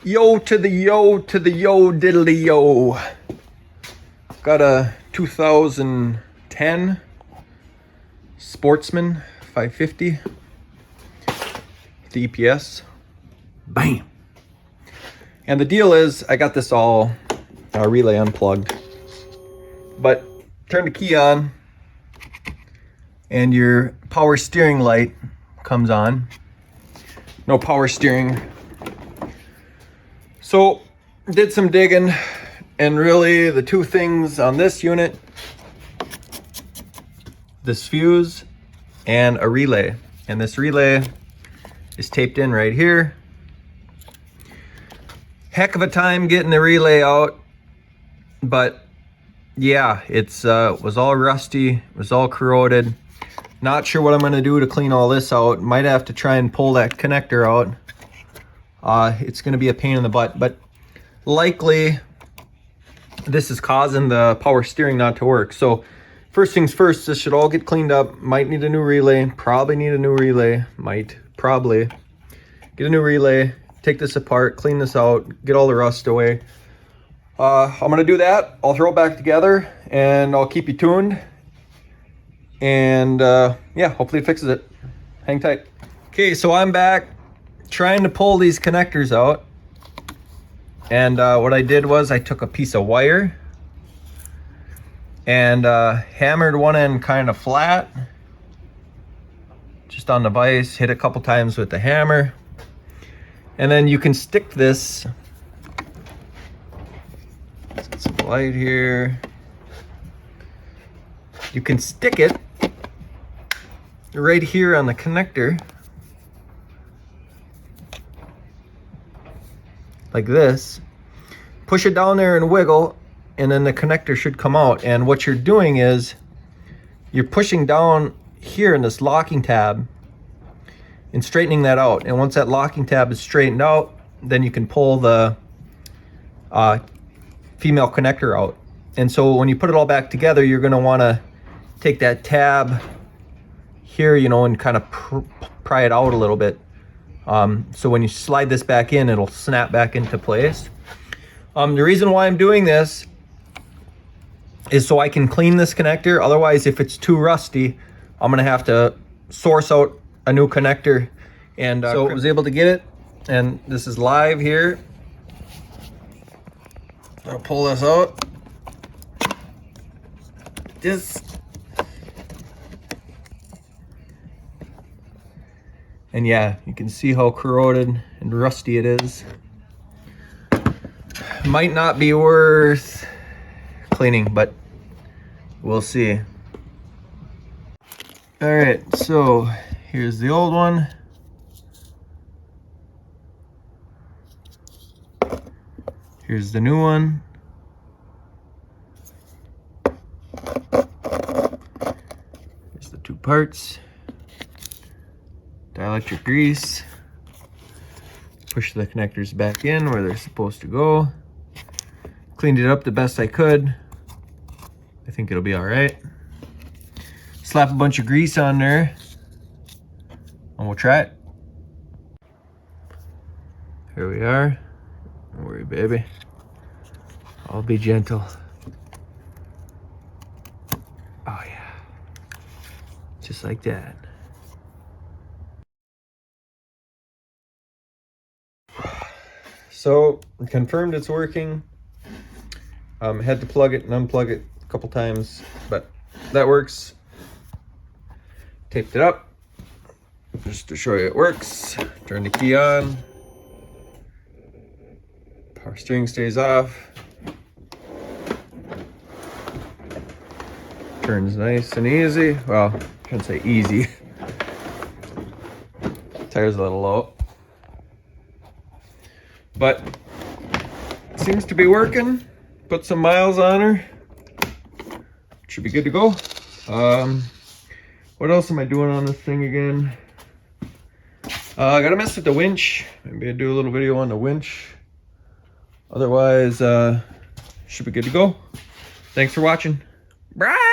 Yo to the yo to the yo diddly yo. Got a 2010 Sportsman 550. The EPS. Bam. And the deal is, I got this all relay unplugged. But turn the key on and your power steering light comes on. No power steering. So did some digging, and really the two things on this unit, this fuse and a relay. And this relay is taped in right here. Heck of a time getting the relay out, but yeah, it's was all rusty, was all corroded. Not sure what I'm gonna do to clean all this out. Might have to try and pull that connector out. It's gonna be a pain in the butt, but likely this is causing the power steering not to work. So first things first, this should all get cleaned up. Might need a new relay, probably need a new relay, probably get a new relay, take this apart, clean this out, get all the rust away. I'm gonna do that. I'll throw it back together and I'll keep you tuned. And yeah, hopefully it fixes it. Hang tight. Okay, so I'm back trying to pull these connectors out. And what I did was I took a piece of wire and hammered one end kind of flat, just on the vise, hit a couple times with the hammer. And then you can stick this, let's get some light here. You can stick it right here on the connector, like this. Push it down there and wiggle, and then the connector should come out. And what you're doing is you're pushing down here in this locking tab and straightening that out. And once that locking tab is straightened out, then you can pull the female connector out. And so when you put it all back together, you're going to want to take that tab here, you know, and kind of pry it out a little bit. So when you slide this back in, it'll snap back into place. The reason why I'm doing this is so I can clean this connector. Otherwise, if it's too rusty, I'm gonna have to source out a new connector. And so I was able to get it, and this is live here. I'll pull this out. And yeah, you can see how corroded and rusty it is. Might not be worth cleaning, but we'll see. All right, so here's the old one. Here's the new one. Here's the two parts. Dielectric grease. Push the connectors back in where they're supposed to go. Cleaned it up the best I could. I think it'll be all right. Slap a bunch of grease on there and we'll try it. Here we are. Don't worry, baby. I'll be gentle. Oh yeah. Just like that. So confirmed it's working. Had to plug it and unplug it a couple times, but that works. Taped it up just to show you it works. Turn the key on. Power steering stays off. Turns nice and easy. Well, I shouldn't say easy. Tire's a little low. But seems to be working. Put some miles on her. Should be good to go. What else am I doing on this thing again? I gotta mess with the winch. Maybe I'll do a little video on the winch. Otherwise, should be good to go. Thanks for watching. Bye.